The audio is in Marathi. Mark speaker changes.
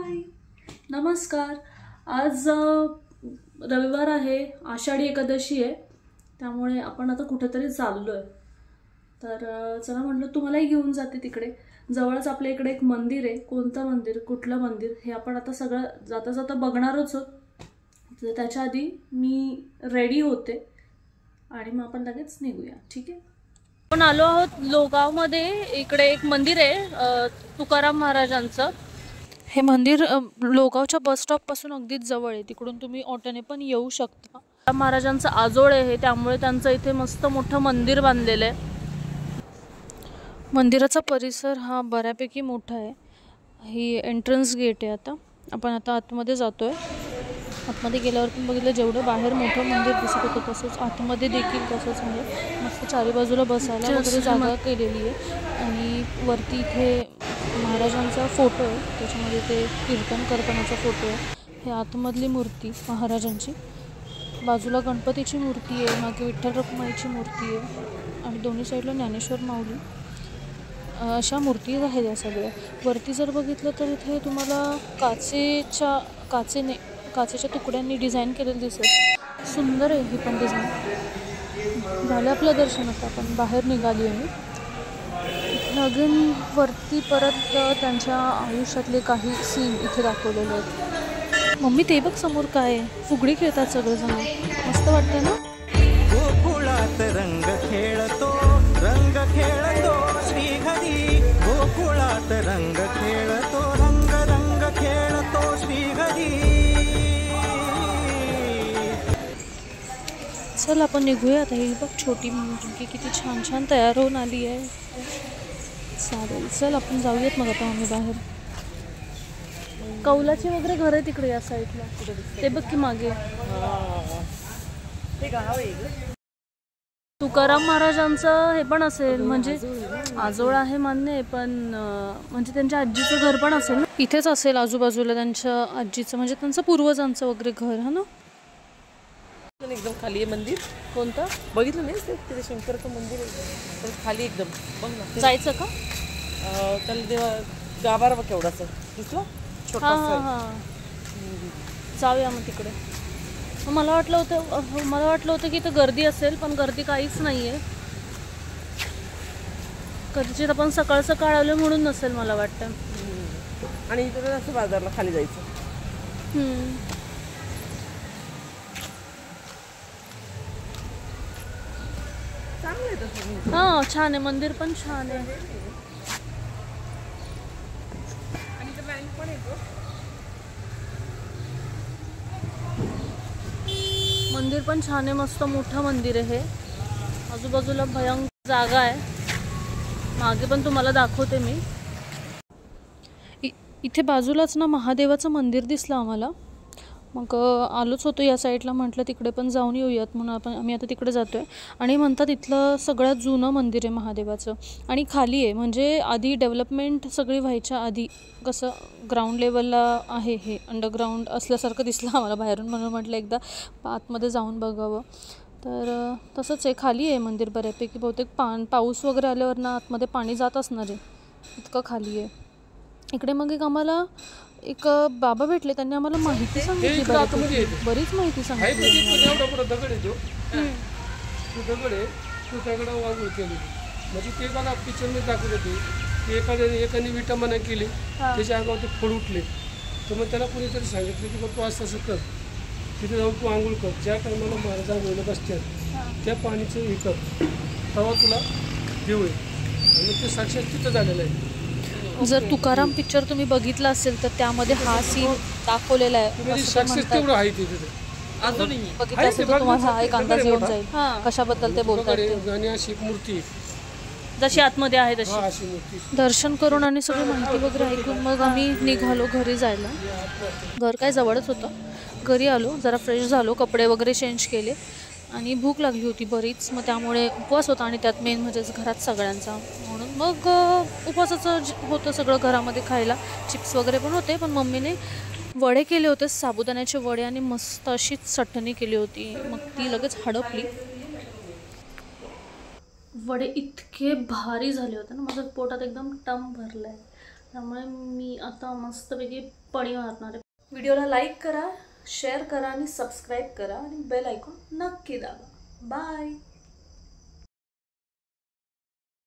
Speaker 1: हाय नमस्कार। आज रविवार आहे, आषाढी एकादशी आहे, त्यामुळे आपण आता कुठेतरी चाललोय। तर चला म्हटलं तुम्हालाही घेऊन जाते तिकडे। जवळच आपल्या इकडे एक मंदिर आहे, कोणतं मंदिर कुठलं मंदिर हे आपण आता सगळं जाता जाता बघणारच आहोत। तर त्याच्या आधी मी रेडी होते आणि मग आपण लगेच निघूया, ठीक आहे। आपण आलो आहोत लोगावमध्ये। इकडे एक मंदिर आहे तुकाराम महाराजांचं। हे मंदिर लोगावच्या बस स्टॉप पासून अगदीच जवळ आहे, तिकडून तुम्ही ऑटोने पण येऊ शकता। तुकाराम महाराजांचं आजोळ आहे, त्यामुळे त्यांचं इथे मस्त मोठं मंदिर बांधलेलं आहे। मंदिराचा परिसर हा बऱ्यापैकी मोठा आहे। ही एंट्रन्स गेट आहे। आपण आतमध्ये जातोय। आतमध्ये गेल्यावर पण बघितलं जेवढं बाहेर मोठं मंदिर दिसत होतं तसंच आतमध्ये देखील तसंच आहे। मस्त चारी बाजूला बसायला वगैरे जागा केलेली आहे आणि वरती इथे महाराजांचा फोटो आहे, त्याच्यामध्ये ते कीर्तन करतानाचा फोटो आहे। हे आतमधली मूर्ती महाराजांची, बाजूला गणपतीची मूर्ती आहे, मागे विठ्ठल रखुमाईची मूर्ती आहे आणि दोन्ही साईडला ज्ञानेश्वर माऊली अशा मूर्ती आहेत या सगळ्या। वरती जर बघितलं तर इथे तुम्हाला काचेच्या तुकड्यांनी डिझाईन केलेलं दिसेल। सुंदर आहे ही पण डिझाईन। झालं आपलं दर्शन, आता आपण बाहेर निघाली आहे। इथे अजून वरती परत त्यांच्या आयुष्यातले काही सीन इथे दाखवलेले आहेत। मम्मी ते बघ समोर काय आहे, फुगडी खेळतात सगळेजण, मस्त वाटतं ना।
Speaker 2: गोकुळात रंग खेळतो श्रीहरी, गोकुळात रंग खेळतो रंग खेळतो श्रीहरी।
Speaker 1: चल आपण निघूया आता। ही बघ छोटी मुलगी किती छान छान तयार होऊन आली आहे। चालेल चल आपण जाऊयात मग आता आम्ही बाहेर। कौलाची वगैरे घर आहे तिकडे या साईडला, ते बघ की मागे तुकाराम महाराजांचं हे पण असेल, म्हणजे आजोळ आहे मान्य आहे, पण म्हणजे त्यांच्या आजीचं घर पण असेल ना इथेच असेल आजूबाजूला, त्यांच्या आजीचं म्हणजे त्यांचं पूर्वजांचं वगैरे घर है ना।
Speaker 3: एकदम खाली आहे मंदिर।
Speaker 1: कोणतं
Speaker 3: बघितलं नाही ते शंकरचं मंदिर आहे पण खाली एकदम, बघ ना
Speaker 1: जायचं का?
Speaker 3: त्याला देवा गाभारा बघ केवढाच दिसला छोटासा।
Speaker 1: जाऊया मग तिकडे। मला वाटलं होतं की इथं गर्दी असेल, पण गर्दी काहीच नाहीये। कदाचित आपण सकाळ सकाळ आलो म्हणून नसेल मला वाटतं।
Speaker 3: आणि इथं असं बाजारला खाली जायचं। चांगलं आहे तसं।
Speaker 1: हा छान आहे, मंदिर पण छान आहे
Speaker 3: आणि इथं बँक पण येतो।
Speaker 1: मंदिर पण छान आहे, मस्त मोठं मंदिर आहे। आजूबाजूला भयंकर जागा आहे, मागे पण तुम्हाला दाखवते मी। इथे बाजूलाच ना महादेवाचं मंदिर दिसलं आम्हाला, मग आलोच होतो या साईडला, म्हटलं तिकडे पण जाऊन येऊयात म्हणून आम्ही आता तिकडे जातोय। आणि म्हणतात इथलं सगळ्यात जुनं मंदिर आहे महादेवाचं आणि खाली आहे, म्हणजे आधी डेव्हलपमेंट सगळी व्हायच्या आधी कसं ग्राउंड लेवलला आहे, हे अंडरग्राऊंड असल्यासारखं दिसलं आम्हाला बाहेरून, म्हणून म्हटलं एकदा आतमध्ये जाऊन बघावं। तर तसंच आहे, खाली आहे मंदिर बऱ्यापैकी। बहुतेक पाऊस वगैरे आल्यावर ना आतमध्ये पाणी जात असणार आहे, इतकं खाली आहे। इकडे मग आम्हाला एक बाबा भेटले, त्यांनी आम्हाला माहिती सांगितली, बरीच माहिती सांगितली।
Speaker 4: म्हणजे ते बघा पिक्चरमध्ये दाखवत होते, एकाने विटंबना केली, त्याच्या अंगावर ते फोड उठले, तर मग त्याला कोणीतरी सांगितलं की तू असं कर, तिथे जाऊन तू आंघोळ कर, ज्या टायमाला महाराज आंघोळीला बसतात त्या पाणीचं हे कर, तेव्हा तुला देऊ आहे। आणि ते साक्षात तिथं झालेलं आहे।
Speaker 1: जर तुकाराम पिक्चर तुम्ही बघितला असेल तर त्यामध्ये हा सीन दाखवलेला आहे,
Speaker 4: तेवढं आहे तिथे
Speaker 1: बघितलं असेल तर तुम्हाला हा एक अंदाज येऊन जाईल कशाबद्दल ते बोलतात।
Speaker 4: आणि अशी एक मूर्ती
Speaker 1: जशी आतमध्ये आहे तशी। दर्शन करून आणि सगळी माहिती वगैरे ऐकून मग आम्ही निघालो घरी जायला। घर काय जवळच होतं, घरी आलो, जरा फ्रेश झालो, कपडे वगैरे चेंज केले आणि भूक लागली होती बरीच, मग त्यामुळे उपवास होता आणि त्यात मेन म्हणजेच घरात सगळ्यांचा, म्हणून मग उपवासाचं होतं सगळं घरामध्ये खायला। चिप्स वगैरे पण होते, पण मम्मीने वडे केले होते, साबुदाण्याचे वडे, आणि मस्त अशी चटणी केली होती, मग ती लगेच हडपली। वडे इतके भारी झाले होते ना, माझं पोटात एकदम टम भरलं आहे। त्यामुळे मी आता मस्तपैकी पणी मारणार आहे. व्हिडिओला लाईक करा, शेअर करा आणि सबस्क्राईब करा आणि बेल आयकॉन नक्की दाबा. बाय.